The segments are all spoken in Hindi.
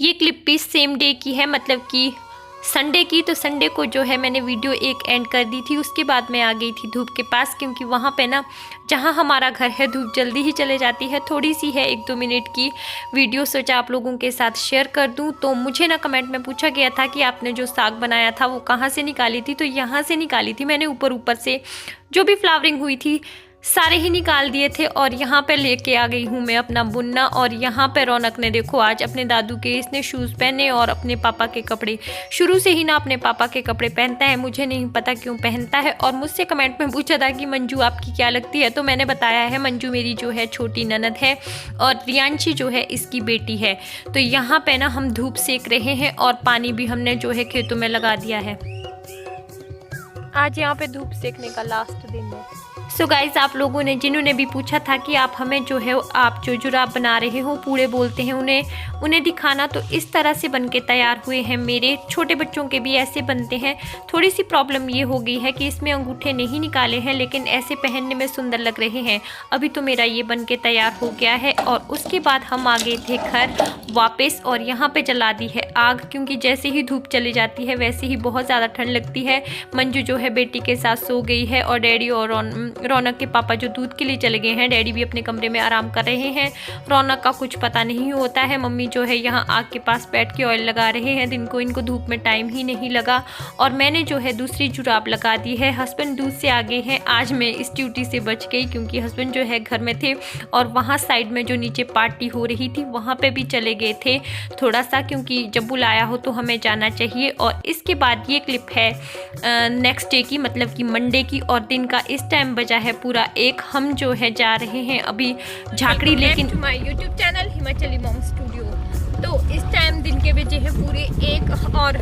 ये क्लिप भी सेम डे की है, मतलब कि संडे की। तो संडे को जो है मैंने वीडियो एक एंड कर दी थी। उसके बाद मैं आ गई थी धूप के पास, क्योंकि वहाँ पे ना जहाँ हमारा घर है धूप जल्दी ही चले जाती है। थोड़ी सी है 1-2 मिनट की वीडियो, सोचा आप लोगों के साथ शेयर कर दूँ। तो मुझे ना कमेंट में पूछा गया था कि आपने जो साग बनाया था वो कहाँ से निकाली थी। तो यहाँ से निकाली थी मैंने, ऊपर ऊपर से जो भी फ्लावरिंग हुई थी सारे ही निकाल दिए थे। और यहाँ पे लेके आ गई हूँ मैं अपना बुनना। और यहाँ पे रौनक ने देखो आज अपने दादू के इसने शूज़ पहने और अपने पापा के कपड़े। शुरू से ही ना अपने पापा के कपड़े पहनता है, मुझे नहीं पता क्यों पहनता है। और मुझसे कमेंट में पूछा था कि मंजू आपकी क्या लगती है, तो मैंने बताया है मंजू मेरी जो है छोटी ननद है और रियांशी जो है इसकी बेटी है। तो यहाँ पे ना हम धूप सेक रहे हैं और पानी भी हमने जो है खेतों में लगा दिया है। आज यहाँ पे धूप सेकने का लास्ट दिन है। सो गाइस, आप लोगों ने जिन्होंने भी पूछा था कि आप हमें जो है आप जो जुराब बना रहे हो पूरे बोलते हैं उन्हें दिखाना, तो इस तरह से बन के तैयार हुए हैं। मेरे छोटे बच्चों के भी ऐसे बनते हैं। थोड़ी सी प्रॉब्लम ये हो गई है कि इसमें अंगूठे नहीं निकाले हैं, लेकिन ऐसे पहनने में सुंदर लग रहे हैं। अभी तो मेरा ये बन के तैयार हो गया है। और उसके बाद हम आ गए थे घर वापस और यहाँ पे जला दी है आग, क्योंकि जैसे ही धूप चली जाती है वैसे ही बहुत ज़्यादा ठंड लगती है। मंजू जो है बेटी के साथ सो गई है और डैडी और रौनक के पापा जो दूध के लिए चले गए हैं। डैडी भी अपने कमरे में आराम कर रहे हैं। रौनक का कुछ पता नहीं होता है। मम्मी जो है यहाँ आग के पास बैठ के ऑयल लगा रहे हैं। दिन को इनको धूप में टाइम ही नहीं लगा और मैंने जो है दूसरी जुराब लगा दी है। हस्बैंड दूध से आ गए हैं। आज मैं इस ड्यूटी से बच गई, क्योंकि हस्बैंड जो है घर में थे और वहाँ साइड में जो नीचे पार्टी हो रही थी वहाँ पे भी चले गए थे थोड़ा सा, क्योंकि जब बुलाया हो तो हमें जाना चाहिए। और इसके बाद ये क्लिप है नेक्स्ट डे की, मतलब कि मंडे की, और दिन का इस टाइम बजा है पूरा 1। हम जो है जा रहे हैं अभी झाकड़ी, लेकिन my YouTube channel Himachali mom studio. तो इस टाइम दिन के बजे है पूरे 1 और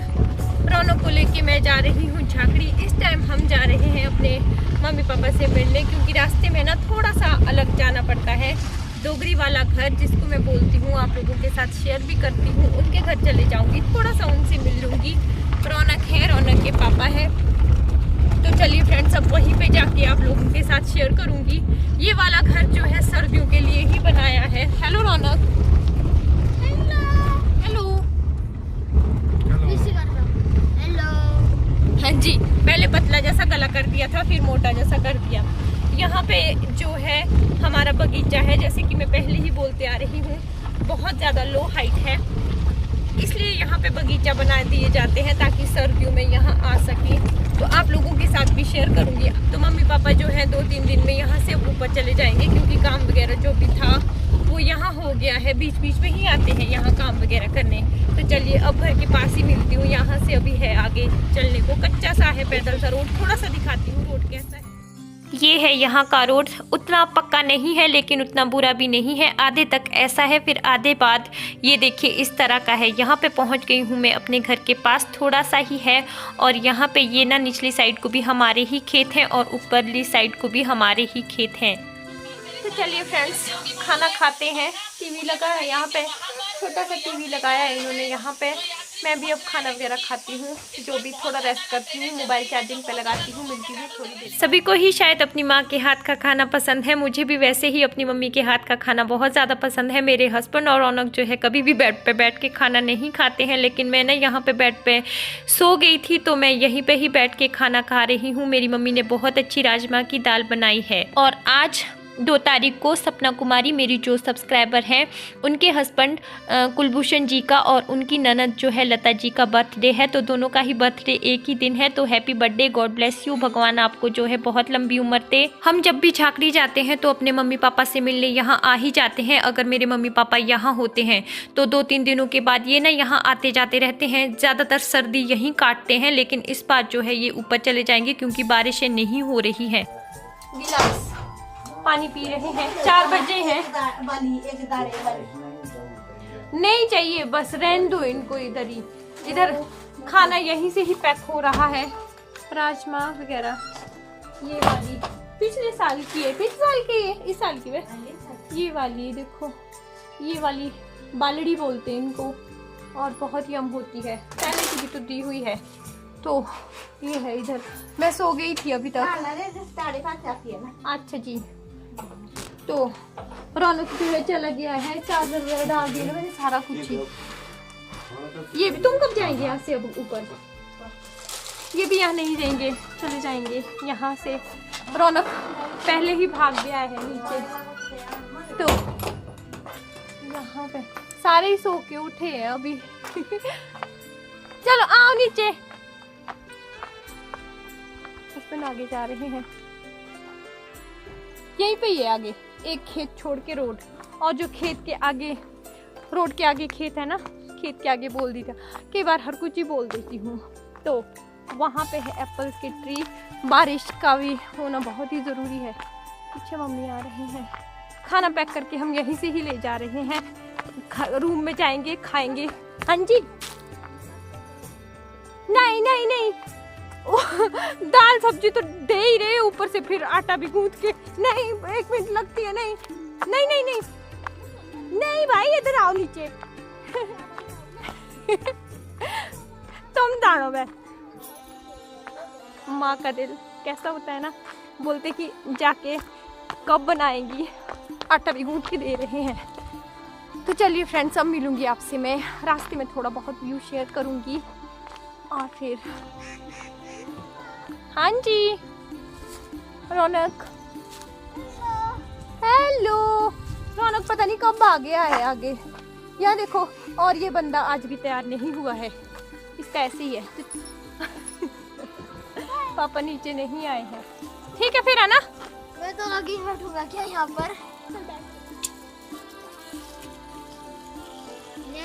रौनक को लेके मैं जा रही हूँ झाकड़ी। इस टाइम हम जा रहे हैं अपने मम्मी पापा से मिलने, क्योंकि रास्ते में ना थोड़ा सा अलग जाना पड़ता है। डोगरी वाला घर जिसको मैं बोलती हूँ, आप लोगों के साथ शेयर भी करती हूँ, उनके घर चले जाऊँगी, थोड़ा सा उनसे मिल लूँगी। रौनक है, रौनक के पापा है। तो चलिए फ्रेंड्स, अब वहीं पे जाके आप लोगों के साथ शेयर करूंगी। ये वाला घर जो है सर्दियों के लिए ही बनाया है। Hello Raunak. Hello hello hello. हाँ जी, पहले पतला जैसा गला कर दिया था, फिर मोटा जैसा कर दिया। यहाँ पे जो है हमारा बगीचा है, जैसे कि मैं पहले ही बोलते आ रही हूँ, बहुत ज़्यादा लो हाइट है, इसलिए यहाँ पे बगीचा बना दिए जाते हैं ताकि सर्दियों में यहाँ आ सके। तो आप लोगों के साथ भी शेयर करूँगी। तो मम्मी पापा जो है 2-3 दिन में यहाँ से ऊपर चले जाएंगे, क्योंकि काम वगैरह जो भी था वो यहाँ हो गया है। बीच बीच में ही आते हैं यहाँ काम वगैरह करने। तो चलिए अब घर के पास ही मिलती हूँ। यहाँ से अभी है आगे चलने को, कच्चा सा है पैदल सा रोड। थोड़ा सा दिखाती हूँ रोड कैसा है। ये है यहाँ का रोड, उतना पक्का नहीं है लेकिन उतना बुरा भी नहीं है। आधे तक ऐसा है, फिर आधे बाद ये देखिए इस तरह का है। यहाँ पे पहुँच गई हूँ मैं अपने घर के पास, थोड़ा सा ही है। और यहाँ पे ये ना निचली साइड को भी हमारे ही खेत हैं और ऊपरली साइड को भी हमारे ही खेत हैं। तो चलिए फ्रेंड्स, खाना खाते हैं। टीवी लगा है यहाँ पे, छोटा सा टीवी लगाया है इन्होंने यहाँ पे। मैं भी अब खाना वगैरह खाती हूँ, जो भी थोड़ा रेस्ट करती हूँ, मोबाइल चार्जिंग पे लगाती हूँ, मिलती हूँ थोड़ी देर। सभी को ही शायद अपनी माँ के हाथ का खाना पसंद है। मुझे भी वैसे ही अपनी मम्मी के हाथ का खाना बहुत ज़्यादा पसंद है। मेरे हस्बैंड और रौनक जो है कभी भी बेड पे बैठ के खाना नहीं खाते हैं, लेकिन मैं ना यहाँ पे बेड पे सो गई थी तो मैं यहीं पे ही बैठ के खाना खा रही हूँ। मेरी मम्मी ने बहुत अच्छी राजमा की दाल बनाई है। और आज 2 तारीख को सपना कुमारी, मेरी जो सब्सक्राइबर हैं, उनके हस्बैंड कुलभूषण जी का और उनकी ननद जो है लता जी का बर्थडे है। तो दोनों का ही बर्थडे एक ही दिन है। तो happy birthday, God bless you, भगवान आपको जो है बहुत लंबी उम्र दे। हम जब भी झाकड़ी जाते हैं तो अपने मम्मी पापा से मिलने यहाँ आ ही जाते हैं। अगर मेरे मम्मी पापा यहाँ होते हैं तो 2-3 दिनों के बाद ये ना यहाँ आते जाते रहते हैं। ज़्यादातर सर्दी यहीं काटते हैं, लेकिन इस बार जो है ये ऊपर चले जाएंगे क्योंकि बारिशें नहीं हो रही हैं। गिलास पानी पी रहे हैं, 4 बजे हैं। नहीं चाहिए, बस रहने दो इनको इधर ही। इधर खाना यहीं से ही पैक हो रहा है, राजमा वगैरह। ये वाली पिछले साल की है, पिछले साल की है, इस साल की है। ये वाली देखो, ये वाली बालड़ी बोलते हैं इनको, और बहुत यम होती है। पहले की भी तो दी हुई है। तो ये है इधर। मैं सो गई थी अभी तक। अच्छा जी। तो रौनक जो है चला गया है, चादर वगैरह डाल दिया मैंने, सारा कुछ ही। ये भी तुम कब जाएंगे यहाँ से अब ऊपर? ये भी यहाँ नहीं जाएंगे, चले जाएंगे यहाँ से। रौनक पहले ही भाग गया है नीचे, तो यहाँ पे सारे ही सो के उठे हैं अभी। चलो आओ नीचे। हस्बैंड आगे जा रहे हैं, यहीं पे ही है आगे एक खेत छोड़ के रोड, और जो खेत के आगे, रोड के आगे खेत है ना, खेत के आगे बोल दी था, कई बार हर कुछ ही बोल देती हूँ। तो वहाँ पे है एप्पल्स की ट्री। बारिश का भी होना बहुत ही ज़रूरी है। पीछे मम्मी आ रहे हैं, खाना पैक करके हम यहीं से ही ले जा रहे हैं। रूम में जाएंगे, खाएंगे। हाँ जी, नहीं नहीं नहीं, दाल सब्जी तो दे ही रहे, ऊपर से फिर आटा भी गूंथ के। नहीं, 1 मिनट लगती है। नहीं नहीं नहीं नहीं नहीं भाई, इधर आओ नीचे। तुम दानो में, माँ का दिल कैसा होता है ना, बोलते कि जाके कब बनाएंगी, आटा भी गूंथ के दे रहे हैं। तो चलिए फ्रेंड्स, अब मिलूंगी आपसे मैं रास्ते में, थोड़ा बहुत व्यू शेयर करूंगी और फिर। हाँ जी रौनक, हेलो। रौनक पता नहीं कब आ गया है आगे, यहाँ देखो। और ये बंदा आज भी तैयार नहीं हुआ है, इसका ऐसे ही है। पापा नीचे नहीं आए हैं। ठीक है फिर, है ना? मैं तो आगे बैठूंगा क्या यहाँ पर?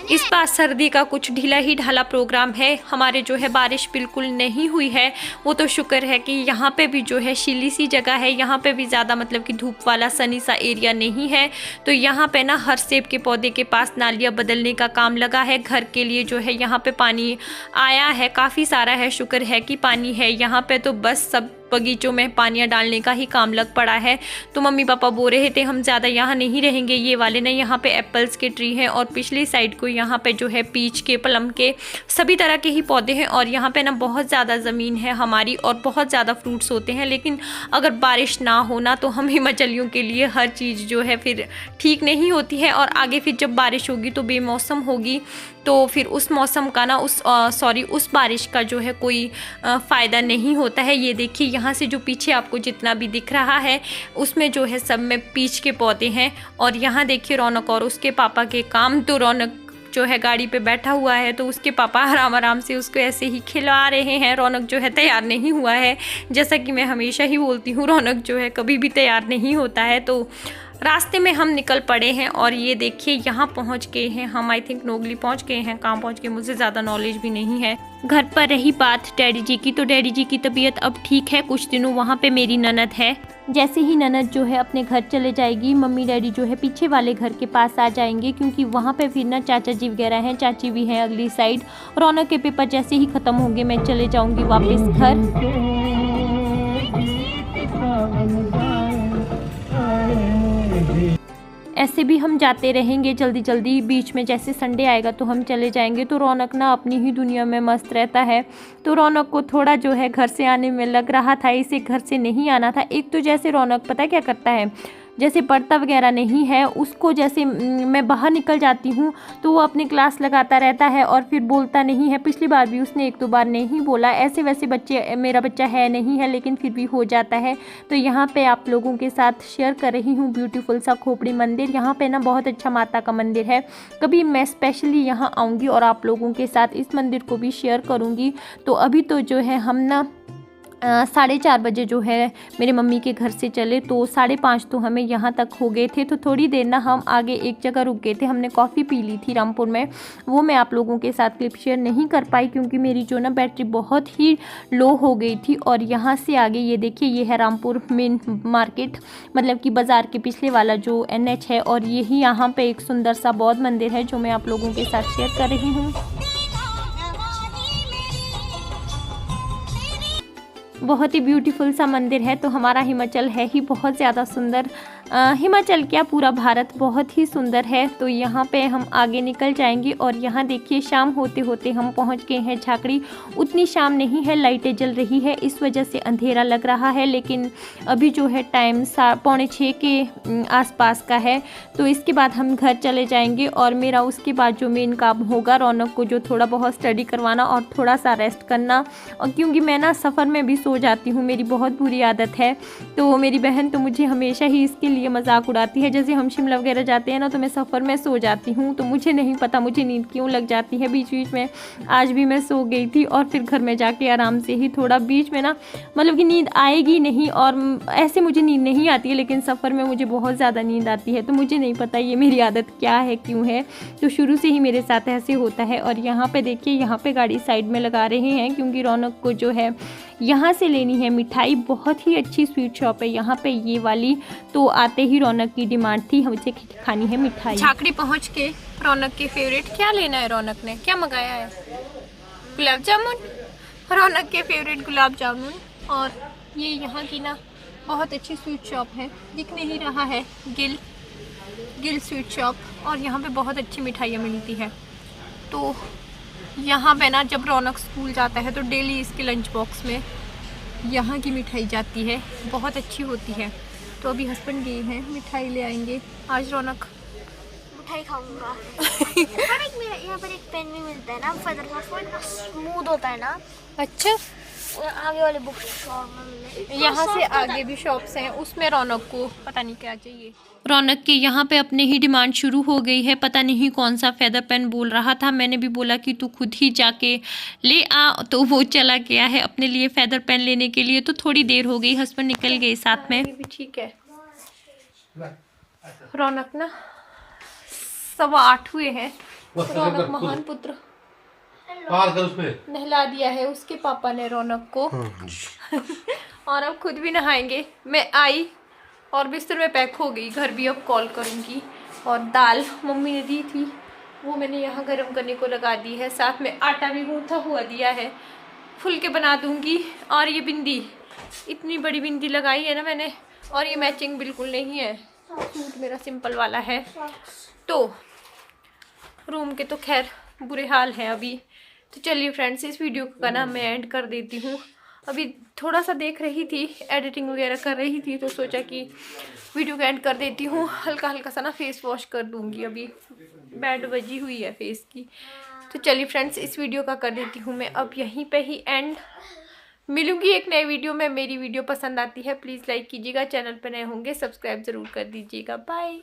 इस बार सर्दी का कुछ ढीला ही ढाला प्रोग्राम है। हमारे जो है बारिश बिल्कुल नहीं हुई है, वो तो शुक्र है कि यहाँ पे भी जो है शीली सी जगह है, यहाँ पे भी ज़्यादा मतलब कि धूप वाला सनी सा एरिया नहीं है। तो यहाँ पे ना हर सेब के पौधे के पास नालियाँ बदलने का काम लगा है। घर के लिए जो है यहाँ पे पानी आया है, काफ़ी सारा है, शुक्र है कि पानी है यहाँ पे। तो बस सब बगीचों में पानियाँ डालने का ही काम लग पड़ा है। तो मम्मी पापा बोल रहे थे हम ज़्यादा यहाँ नहीं रहेंगे, ये वाले ना यहाँ पे एप्पल्स के ट्री हैं, और पिछली साइड को यहाँ पे जो है पीच के, प्लम के, सभी तरह के ही पौधे हैं। और यहाँ पे ना बहुत ज़्यादा ज़मीन है हमारी, और बहुत ज़्यादा फ्रूट्स होते हैं। लेकिन अगर बारिश ना होना तो हम हिमाचलियों के लिए हर चीज़ जो है फिर ठीक नहीं होती है। और आगे फिर जब बारिश होगी तो बेमौसम होगी, तो फिर उस मौसम का ना उस बारिश का जो है कोई फ़ायदा नहीं होता है। ये देखिए यहाँ से जो पीछे आपको जितना भी दिख रहा है उसमें जो है सब में पीच के पौधे हैं। और यहाँ देखिए रौनक और उसके पापा के काम। तो रौनक जो है गाड़ी पे बैठा हुआ है, तो उसके पापा आराम आराम से उसको ऐसे ही खिला रहे हैं। रौनक जो है तैयार नहीं हुआ है, जैसा कि मैं हमेशा ही बोलती हूँ, रौनक जो है कभी भी तैयार नहीं होता है। तो रास्ते में हम निकल पड़े हैं, और ये देखिए यहाँ पहुँच गए हैं हम। आई थिंक नोगली पहुँच गए हैं। कहाँ पहुँच गए मुझे ज़्यादा नॉलेज भी नहीं है। घर पर रही बात डैडी जी की, तो डैडी जी की तबीयत अब ठीक है। कुछ दिनों वहाँ पे मेरी ननद है। जैसे ही ननद जो है अपने घर चले जाएगी, मम्मी डैडी जो है पीछे वाले घर के पास आ जाएंगे, क्योंकि वहाँ पे फिर ना चाचा जी वगैरह हैं, चाची भी हैं अगली साइड। रौनक के पेपर जैसे ही ख़त्म होंगे मैं चले जाऊँगी वापस घर। ऐसे भी हम जाते रहेंगे जल्दी जल्दी, बीच में जैसे संडे आएगा तो हम चले जाएंगे। तो रौनक ना अपनी ही दुनिया में मस्त रहता है। तो रौनक को थोड़ा जो है घर से आने में लग रहा था, इसे घर से नहीं आना था। एक तो जैसे रौनक पता क्या करता है, जैसे पढ़ता वगैरह नहीं है उसको, जैसे मैं बाहर निकल जाती हूँ तो वो अपनी क्लास लगाता रहता है और फिर बोलता नहीं है। पिछली बार भी उसने 1-2 बार नहीं बोला। ऐसे वैसे बच्चे मेरा बच्चा है नहीं है, लेकिन फिर भी हो जाता है। तो यहाँ पे आप लोगों के साथ शेयर कर रही हूँ ब्यूटीफुल सा खोपड़ी मंदिर। यहाँ पे ना बहुत अच्छा माता का मंदिर है। कभी मैं स्पेशली यहाँ आऊँगी और आप लोगों के साथ इस मंदिर को भी शेयर करूँगी। तो अभी तो जो है हम ना 4:30 बजे जो है मेरे मम्मी के घर से चले, तो 5:30 तो हमें यहाँ तक हो गए थे। तो थोड़ी देर ना हम आगे एक जगह रुक गए थे, हमने कॉफ़ी पी ली थी रामपुर में। वो मैं आप लोगों के साथ क्लिप शेयर नहीं कर पाई क्योंकि मेरी जो ना बैटरी बहुत ही लो हो गई थी। और यहाँ से आगे ये देखिए, ये है रामपुर मेन मार्केट, मतलब कि बाज़ार के पिछले वाला जो NH है। और यही यहाँ पर एक सुंदर सा बौद्ध मंदिर है जो मैं आप लोगों के साथ शेयर कर रही हूँ। बहुत ही ब्यूटीफुल सा मंदिर है। तो हमारा हिमाचल है ही बहुत ज़्यादा सुंदर। हिमाचल क्या पूरा भारत बहुत ही सुंदर है। तो यहाँ पे हम आगे निकल जाएंगे और यहाँ देखिए शाम होते होते हम पहुँच गए हैं झाकड़ी। उतनी शाम नहीं है, लाइटें जल रही है, इस वजह से अंधेरा लग रहा है, लेकिन अभी जो है टाइम 5:45 के आसपास का है। तो इसके बाद हम घर चले जाएंगे और मेरा उसके बाद जो मेन काम होगा रौनक को जो थोड़ा बहुत स्टडी करवाना और थोड़ा सा रेस्ट करना। और क्योंकि मैं ना सफ़र में भी सो जाती हूँ, मेरी बहुत बुरी आदत है। तो मेरी बहन तो मुझे हमेशा ही इसके लिए मजाक उड़ाती है। जैसे हम शिमला वगैरह जाते हैं ना, तो मैं सफ़र में सो जाती हूँ, तो मुझे नहीं पता मुझे नींद क्यों लग जाती है बीच बीच में। आज भी मैं सो गई थी और फिर घर में जाके आराम से ही थोड़ा बीच में ना, मतलब कि नींद आएगी नहीं, और ऐसे मुझे नींद नहीं आती है, लेकिन सफ़र में मुझे बहुत ज़्यादा नींद आती है। तो मुझे नहीं पता ये मेरी आदत क्या है, क्यों है, तो शुरू से ही मेरे साथ ऐसे होता है। और यहाँ पे देखिए, यहाँ पे गाड़ी साइड में लगा रहे हैं क्योंकि रौनक को जो है यहाँ से लेनी है मिठाई। बहुत ही अच्छी स्वीट शॉप है यहाँ पे ये वाली। तो आते ही रौनक की डिमांड थी मुझे खानी है मिठाई। झाकड़ी पहुँच के रौनक के फेवरेट क्या लेना है, रौनक ने क्या मंगाया है? गुलाब जामुन, रौनक के फेवरेट गुलाब जामुन। और ये यहाँ की ना बहुत अच्छी स्वीट शॉप है, दिख नहीं रहा है, गिल स्वीट शॉप। और यहाँ पे बहुत अच्छी मिठाइयाँ मिलती है। तो यहाँ पे ना जब रौनक स्कूल जाता है तो डेली इसके लंच बॉक्स में यहाँ की मिठाई जाती है, बहुत अच्छी होती है। तो अभी हस्बैंड गए हैं, मिठाई ले आएंगे आज। रौनक मिठाई खाऊंगा। पर एक मेरा यहाँ पर एक पेन भी मिलता है ना, फेदर का, वो इतना स्मूथ होता है ना। अच्छा, आगे वाले बुक शॉप में, यहाँ से आगे भी शॉप्स हैं, उसमें रौनक को पता नहीं क्या चाहिए। रौनक के यहाँ पे अपने ही डिमांड शुरू हो गई है, पता नहीं कौन सा फेदर पेन बोल रहा था। मैंने भी बोला कि तू खुद ही जाके ले आ, तो वो चला गया है अपने लिए फेदर पेन लेने के लिए। तो थोड़ी देर हो गई, हस्बैंड निकल गए साथ में। भी ठीक है। रौनक ना 8:15 हुए हैं। रौनक महान पुत्र नहला दिया है उसके पापा ने रौनक को। और अब खुद भी नहाएंगे। मैं आई और बिस्तर में पैक हो गई, घर भी अब कॉल करूँगी। और दाल मम्मी ने दी थी, वो मैंने यहाँ गर्म करने को लगा दी है। साथ में आटा भी गूँथा हुआ दिया है, फुलके बना दूँगी। और ये बिंदी, इतनी बड़ी बिंदी लगाई है ना मैंने, और ये मैचिंग बिल्कुल नहीं है, सूट मेरा सिंपल वाला है। तो रूम के तो खैर बुरे हाल हैं अभी। तो चलिए फ्रेंड्स, इस वीडियो का ना मैं एंड कर देती हूँ। अभी थोड़ा सा देख रही थी, एडिटिंग वगैरह कर रही थी, तो सोचा कि वीडियो का एंड कर देती हूँ। हल्का हल्का सा ना फेस वॉश कर दूँगी, अभी बैंड बजी हुई है फेस की। तो चलिए फ्रेंड्स, इस वीडियो का कर देती हूँ मैं अब यहीं पे ही एंड। मिलूंगी एक नए वीडियो में। मेरी वीडियो पसंद आती है प्लीज़ लाइक कीजिएगा, चैनल पर नए होंगे सब्सक्राइब ज़रूर कर दीजिएगा। बाय।